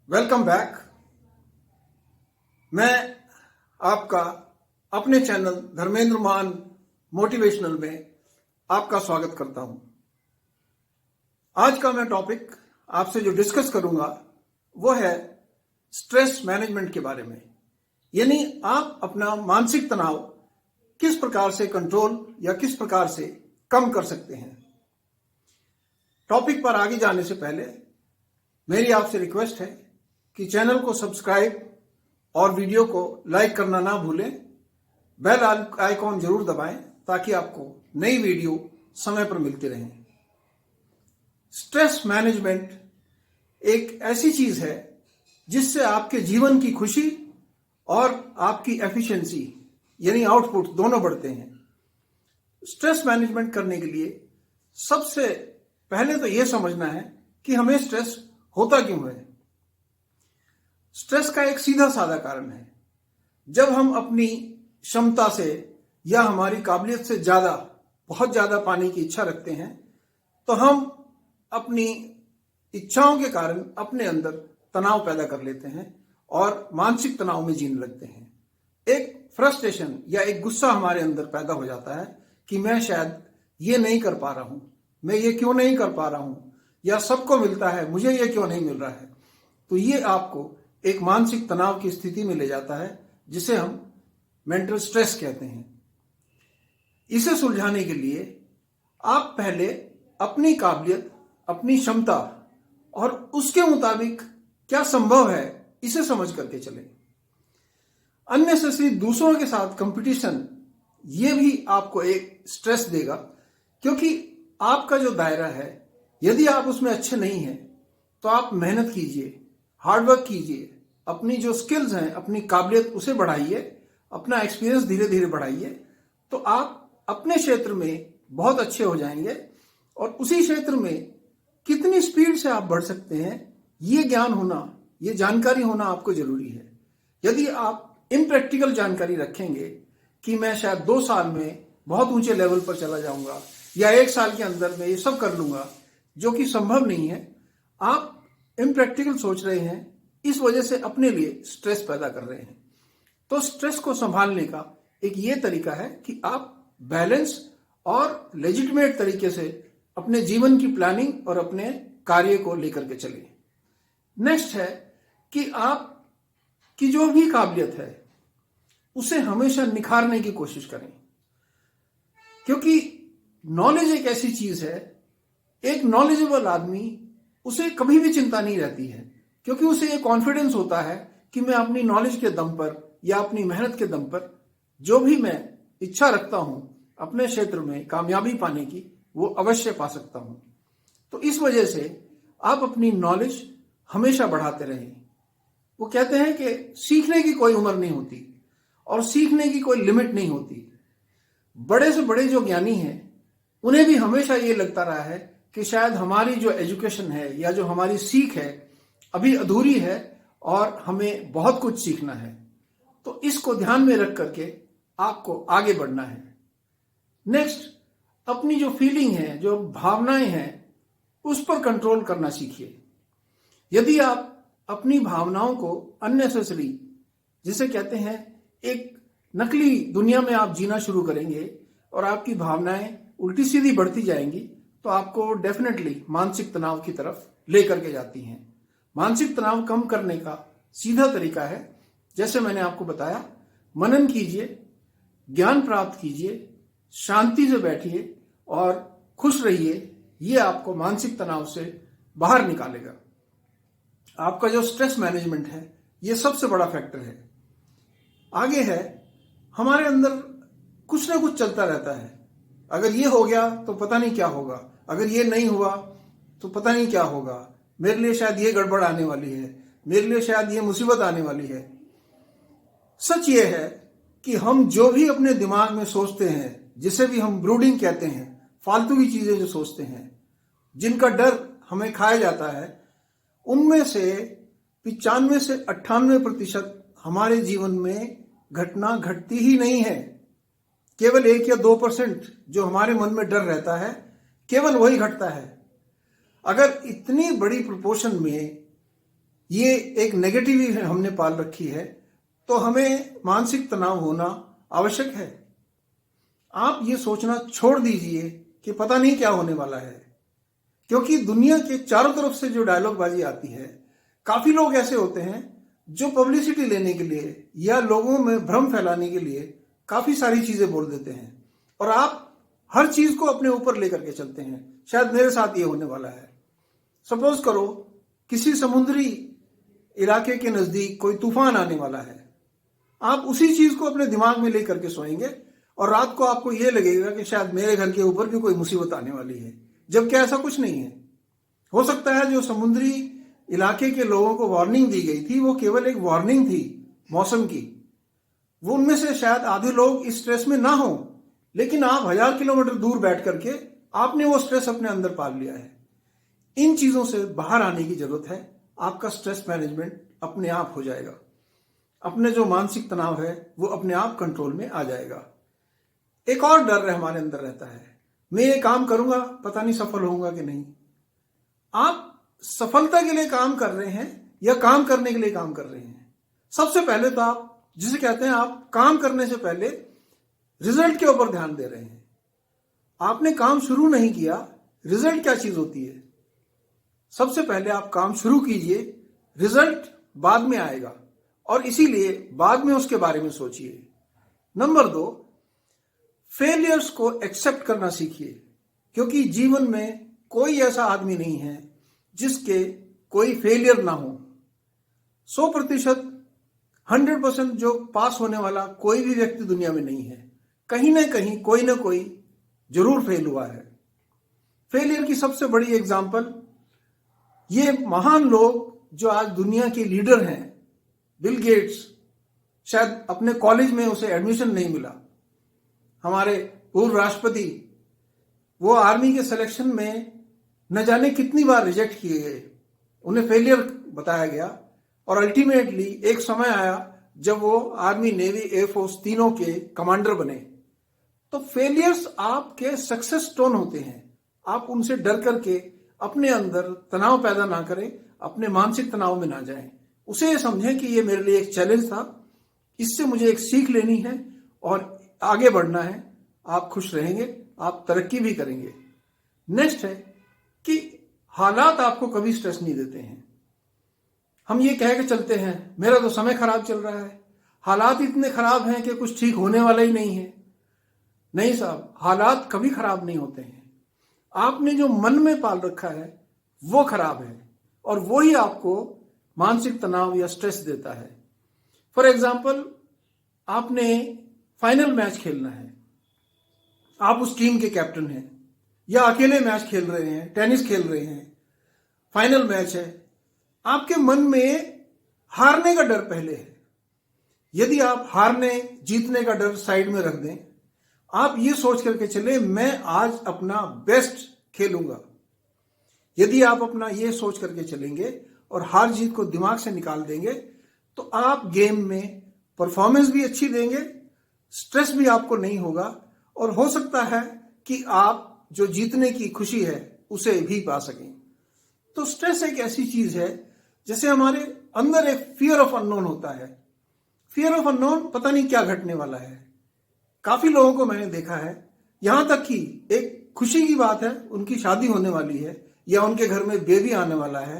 Welcome back. मैं आपका अपने चैनल धर्मेंद्र मान मोटिवेशनल में आपका स्वागत करता हूं। आज का मैं टॉपिक आपसे जो डिस्कस करूंगा वो है स्ट्रेस मैनेजमेंट के बारे में, यानी आप अपना मानसिक तनाव किस प्रकार से कंट्रोल या किस प्रकार से कम कर सकते हैं। टॉपिक पर आगे जाने से पहले मेरी आपसे रिक्वेस्ट है कि चैनल को सब्सक्राइब और वीडियो को लाइक करना ना भूलें। बेल आइकॉन जरूर दबाएं ताकि आपको नई वीडियो समय पर मिलती रहे। स्ट्रेस मैनेजमेंट एक ऐसी चीज है जिससे आपके जीवन की खुशी और आपकी एफिशिएंसी यानी आउटपुट दोनों बढ़ते हैं। स्ट्रेस मैनेजमेंट करने के लिए सबसे पहले तो यह समझना है कि हमें स्ट्रेस होता क्यों है। स्ट्रेस का एक सीधा साधा कारण है, जब हम अपनी क्षमता से या हमारी काबिलियत से बहुत ज्यादा पाने की इच्छा रखते हैं तो हम अपनी इच्छाओं के कारण अपने अंदर तनाव पैदा कर लेते हैं और मानसिक तनाव में जीने लगते हैं। एक फ्रस्ट्रेशन या एक गुस्सा हमारे अंदर पैदा हो जाता है कि मैं शायद ये नहीं कर पा रहा हूं, मैं ये क्यों नहीं कर पा रहा हूं, या सबको मिलता है मुझे ये क्यों नहीं मिल रहा है। तो ये आपको एक मानसिक तनाव की स्थिति में ले जाता है जिसे हम मेंटल स्ट्रेस कहते हैं। इसे सुलझाने के लिए आप पहले अपनी काबिलियत, अपनी क्षमता और उसके मुताबिक क्या संभव है इसे समझ करके चलें। अननेसेसरी दूसरों के साथ कंपटीशन ये भी आपको एक स्ट्रेस देगा, क्योंकि आपका जो दायरा है यदि आप उसमें अच्छे नहीं हैं तो आप मेहनत कीजिए, हार्डवर्क कीजिए, अपनी जो स्किल्स हैं, अपनी काबिलियत उसे बढ़ाइए, अपना एक्सपीरियंस धीरे धीरे बढ़ाइए, तो आप अपने क्षेत्र में बहुत अच्छे हो जाएंगे। और उसी क्षेत्र में कितनी स्पीड से आप बढ़ सकते हैं ये ज्ञान होना, ये जानकारी होना आपको जरूरी है। यदि आप इम्प्रैक्टिकल जानकारी रखेंगे कि मैं शायद 2 साल में बहुत ऊंचे लेवल पर चला जाऊंगा या 1 साल के अंदर मैं ये सब कर लूंगा, जो कि संभव नहीं है, आप इम्प्रैक्टिकल सोच रहे हैं, इस वजह से अपने लिए स्ट्रेस पैदा कर रहे हैं। तो स्ट्रेस को संभालने का एक ये तरीका है कि आप बैलेंस और लेजिटिमेट तरीके से अपने जीवन की प्लानिंग और अपने कार्य को लेकर के चलें। नेक्स्ट है कि आप की जो भी काबिलियत है उसे हमेशा निखारने की कोशिश करें, क्योंकि नॉलेज एक ऐसी चीज है, एक नॉलेजेबल आदमी उसे कभी भी चिंता नहीं रहती है, क्योंकि उसे ये कॉन्फिडेंस होता है कि मैं अपनी नॉलेज के दम पर या अपनी मेहनत के दम पर जो भी मैं इच्छा रखता हूं अपने क्षेत्र में कामयाबी पाने की, वो अवश्य पा सकता हूं। तो इस वजह से आप अपनी नॉलेज हमेशा बढ़ाते रहें। वो कहते हैं कि सीखने की कोई उम्र नहीं होती और सीखने की कोई लिमिट नहीं होती। बड़े से बड़े जो ज्ञानी हैं उन्हें भी हमेशा ये लगता रहा है कि शायद हमारी जो एजुकेशन है या जो हमारी सीख है अभी अधूरी है और हमें बहुत कुछ सीखना है। तो इसको ध्यान में रख करके आपको आगे बढ़ना है। नेक्स्ट, अपनी जो फीलिंग है, जो भावनाएं हैं, उस पर कंट्रोल करना सीखिए। यदि आप अपनी भावनाओं को अननेसेसरी, जिसे कहते हैं एक नकली दुनिया में आप जीना शुरू करेंगे और आपकी भावनाएं उल्टी सीधी बढ़ती जाएंगी, तो आपको डेफिनेटली मानसिक तनाव की तरफ लेकर के जाती हैं। मानसिक तनाव कम करने का सीधा तरीका है, जैसे मैंने आपको बताया, मनन कीजिए, ज्ञान प्राप्त कीजिए, शांति से बैठिए और खुश रहिए। ये आपको मानसिक तनाव से बाहर निकालेगा। आपका जो स्ट्रेस मैनेजमेंट है ये सबसे बड़ा फैक्टर है। आगे है, हमारे अंदर कुछ ना कुछ चलता रहता है। अगर ये हो गया तो पता नहीं क्या होगा, अगर ये नहीं हुआ तो पता नहीं क्या होगा, मेरे लिए शायद ये गड़बड़ आने वाली है, मेरे लिए शायद ये मुसीबत आने वाली है। सच ये है कि हम जो भी अपने दिमाग में सोचते हैं, जिसे भी हम ब्रूडिंग कहते हैं, फालतू की चीजें जो सोचते हैं, जिनका डर हमें खाया जाता है, उनमें से 95 से 98% हमारे जीवन में घटना घटती ही नहीं है। केवल 1 या 2% जो हमारे मन में डर रहता है, केवल वही घटता है। अगर इतनी बड़ी प्रोपोर्शन में ये एक नेगेटिव हमने पाल रखी है, तो हमें मानसिक तनाव होना आवश्यक है। आप ये सोचना छोड़ दीजिए कि पता नहीं क्या होने वाला है, क्योंकि दुनिया के चारों तरफ से जो डायलॉग बाजी आती है, काफी लोग ऐसे होते हैं जो पब्लिसिटी लेने के लिए या लोगों में भ्रम फैलाने के लिए काफी सारी चीजें बोल देते हैं, और आप हर चीज को अपने ऊपर लेकर के चलते हैं। शायद मेरे साथ ये होने वाला है। सपोज करो किसी समुद्री इलाके के नजदीक कोई तूफान आने वाला है, आप उसी चीज को अपने दिमाग में लेकर के सोएंगे और रात को आपको यह लगेगा कि शायद मेरे घर के ऊपर भी कोई मुसीबत आने वाली है, जबकि ऐसा कुछ नहीं है। हो सकता है जो समुद्री इलाके के लोगों को वार्निंग दी गई थी वो केवल एक वार्निंग थी मौसम की। वो उनमें से शायद आधे लोग इस स्ट्रेस में ना हो, लेकिन आप 1000 किलोमीटर दूर बैठ करके आपने वो स्ट्रेस अपने अंदर पाल लिया है। इन चीजों से बाहर आने की जरूरत है। आपका स्ट्रेस मैनेजमेंट अपने आप हो जाएगा। अपने जो मानसिक तनाव है वो अपने आप कंट्रोल में आ जाएगा। एक और डर हमारे अंदर रहता है, मैं ये काम करूंगा पता नहीं सफल होऊंगा कि नहीं। आप सफलता के लिए काम कर रहे हैं या काम करने के लिए काम कर रहे हैं? सबसे पहले तो आप जिसे कहते हैं आप काम करने से पहले रिजल्ट के ऊपर ध्यान दे रहे हैं। आपने काम शुरू नहीं किया, रिजल्ट क्या चीज होती है? सबसे पहले आप काम शुरू कीजिए, रिजल्ट बाद में आएगा, और इसीलिए बाद में उसके बारे में सोचिए। नंबर 2, फेलियर्स को एक्सेप्ट करना सीखिए, क्योंकि जीवन में कोई ऐसा आदमी नहीं है जिसके कोई फेलियर ना हो। 100%, 100% जो पास होने वाला कोई भी व्यक्ति दुनिया में नहीं है। कहीं ना कहीं कोई ना कोई जरूर फेल हुआ है। फेलियर की सबसे बड़ी एग्जाम्पल ये महान लोग जो आज दुनिया के लीडर हैं, बिल गेट्स, शायद अपने कॉलेज में उसे एडमिशन नहीं मिला। हमारे पूर्व राष्ट्रपति, वो आर्मी के सिलेक्शन में न जाने कितनी बार रिजेक्ट किए गए, उन्हें फेलियर बताया गया, और अल्टीमेटली एक समय आया जब वो आर्मी, नेवी, एयरफोर्स तीनों के कमांडर बने। तो फेलियर्स आपके सक्सेस स्टोन होते हैं। आप उनसे डर करके अपने अंदर तनाव पैदा ना करें, अपने मानसिक तनाव में ना जाएं। उसे ये समझें कि ये मेरे लिए एक चैलेंज था, इससे मुझे एक सीख लेनी है और आगे बढ़ना है। आप खुश रहेंगे, आप तरक्की भी करेंगे। नेक्स्ट है कि हालात आपको कभी स्ट्रेस नहीं देते हैं। हम ये कह के चलते हैं मेरा तो समय खराब चल रहा है, हालात इतने खराब हैं कि कुछ ठीक होने वाला ही नहीं है। नहीं साहब, हालात कभी खराब नहीं होते हैं। आपने जो मन में पाल रखा है वो खराब है, और वो ही आपको मानसिक तनाव या स्ट्रेस देता है। फॉर एग्जाम्पल, आपने फाइनल मैच खेलना है, आप उस टीम के कैप्टन हैं, या अकेले मैच खेल रहे हैं, टेनिस खेल रहे हैं, फाइनल मैच है। आपके मन में हारने का डर पहले है। यदि आप हारने जीतने का डर साइड में रख दें, आप ये सोच करके चले मैं आज अपना बेस्ट खेलूंगा। यदि आप अपना ये सोच करके चलेंगे और हार जीत को दिमाग से निकाल देंगे, तो आप गेम में परफॉर्मेंस भी अच्छी देंगे, स्ट्रेस भी आपको नहीं होगा, और हो सकता है कि आप जो जीतने की खुशी है उसे भी पा सकें। तो स्ट्रेस एक ऐसी चीज है जैसे हमारे अंदर एक फियर ऑफ अननोन होता है। फियर ऑफ अननोन, पता नहीं क्या घटने वाला है। काफी लोगों को मैंने देखा है, यहां तक कि एक खुशी की बात है, उनकी शादी होने वाली है, या उनके घर में बेबी आने वाला है,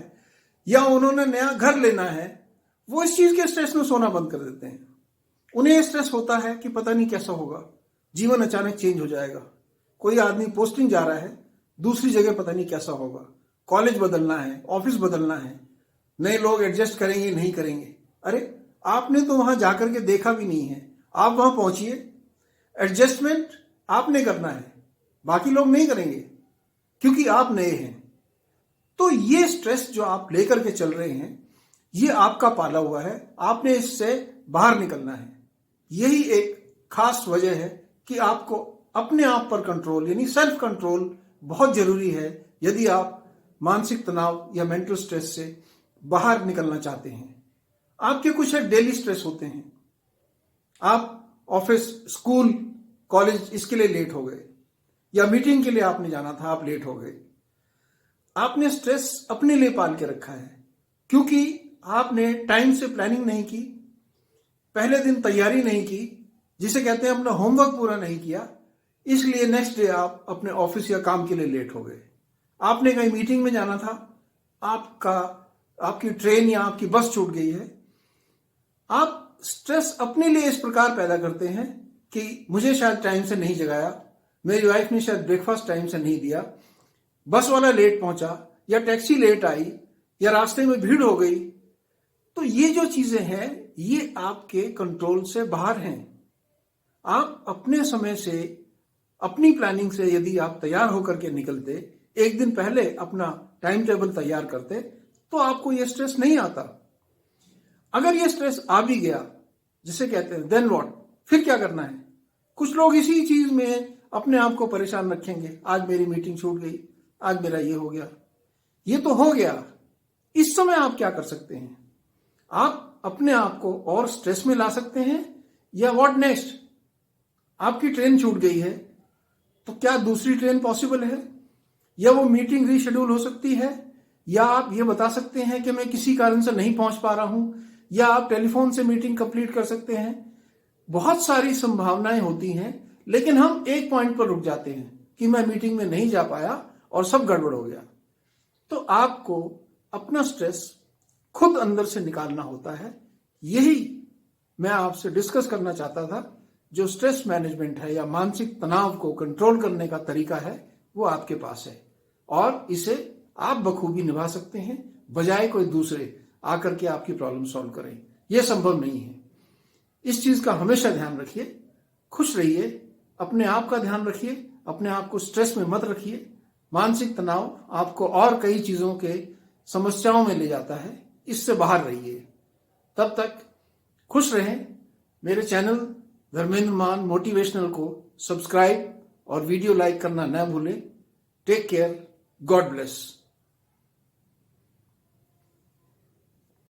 या उन्होंने नया घर लेना है, वो इस चीज के स्ट्रेस में सोना बंद कर देते हैं। उन्हें स्ट्रेस होता है कि पता नहीं कैसा होगा, जीवन अचानक चेंज हो जाएगा। कोई आदमी पोस्टिंग जा रहा है दूसरी जगह, पता नहीं कैसा होगा, कॉलेज बदलना है, ऑफिस बदलना है, नए लोग एडजस्ट करेंगे नहीं करेंगे। अरे आपने तो वहां जाकर के देखा भी नहीं है, आप वहां पहुंचिए, एडजस्टमेंट आपने करना है, बाकी लोग नहीं करेंगे क्योंकि आप नए हैं। तो ये स्ट्रेस जो आप लेकर के चल रहे हैं, ये आपका पाला हुआ है, आपने इससे बाहर निकलना है। यही एक खास वजह है कि आपको अपने आप पर कंट्रोल यानी सेल्फ कंट्रोल बहुत जरूरी है, यदि आप मानसिक तनाव या मेंटल स्ट्रेस से बाहर निकलना चाहते हैं। आपके कुछ डेली स्ट्रेस होते हैं, आप ऑफिस, स्कूल, कॉलेज इसके लिए लेट हो गए, या मीटिंग के लिए आपने जाना था, आप लेट हो गए। आपने स्ट्रेस अपने लिए पाल के रखा है, क्योंकि आपने टाइम से प्लानिंग नहीं की, पहले दिन तैयारी नहीं की, जिसे कहते हैं अपना होमवर्क पूरा नहीं किया, इसलिए नेक्स्ट डे आप अपने ऑफिस या काम के लिए लेट हो गए। आपने कहीं मीटिंग में जाना था, आपकी ट्रेन या आपकी बस छूट गई है। आप स्ट्रेस अपने लिए इस प्रकार पैदा करते हैं कि मुझे शायद टाइम से नहीं जगाया, मेरी वाइफ ने शायद ब्रेकफास्ट टाइम से नहीं दिया, बस वाला लेट पहुंचा, या टैक्सी लेट आई, या रास्ते में भीड़ हो गई। तो ये जो चीजें हैं ये आपके कंट्रोल से बाहर हैं। आप अपने समय से, अपनी प्लानिंग से यदि आप तैयार होकर के निकलते, एक दिन पहले अपना टाइम टेबल तैयार करते, तो आपको ये स्ट्रेस नहीं आता। अगर ये स्ट्रेस आ भी गया, जिसे कहते हैं देन व्हाट, फिर क्या करना है? कुछ लोग इसी चीज में अपने आप को परेशान रखेंगे, आज मेरी मीटिंग छूट गई, आज मेरा ये हो गया। ये तो हो गया, इस समय आप क्या कर सकते हैं? आप अपने आप को और स्ट्रेस में ला सकते हैं, या व्हाट नेक्स्ट? आपकी ट्रेन छूट गई है, तो क्या दूसरी ट्रेन पॉसिबल है, या वो मीटिंग रीशेड्यूल हो सकती है, या आप ये बता सकते हैं कि मैं किसी कारण से नहीं पहुंच पा रहा हूं, या आप टेलीफोन से मीटिंग कंप्लीट कर सकते हैं। बहुत सारी संभावनाएं होती हैं, लेकिन हम एक पॉइंट पर रुक जाते हैं कि मैं मीटिंग में नहीं जा पाया और सब गड़बड़ हो गया। तो आपको अपना स्ट्रेस खुद अंदर से निकालना होता है। यही मैं आपसे डिस्कस करना चाहता था। जो स्ट्रेस मैनेजमेंट है या मानसिक तनाव को कंट्रोल करने का तरीका है, वो आपके पास है, और इसे आप बखूबी निभा सकते हैं, बजाय कोई दूसरे आकर के आपकी प्रॉब्लम सॉल्व करें। यह संभव नहीं है। इस चीज का हमेशा ध्यान रखिए, खुश रहिए, अपने आप का ध्यान रखिए, अपने आप को स्ट्रेस में मत रखिए। मानसिक तनाव आपको और कई चीजों के समस्याओं में ले जाता है, इससे बाहर रहिए। तब तक खुश रहें। मेरे चैनल धर्मेंद्र मान मोटिवेशनल को सब्सक्राइब और वीडियो लाइक करना न भूलें। Take care, God bless.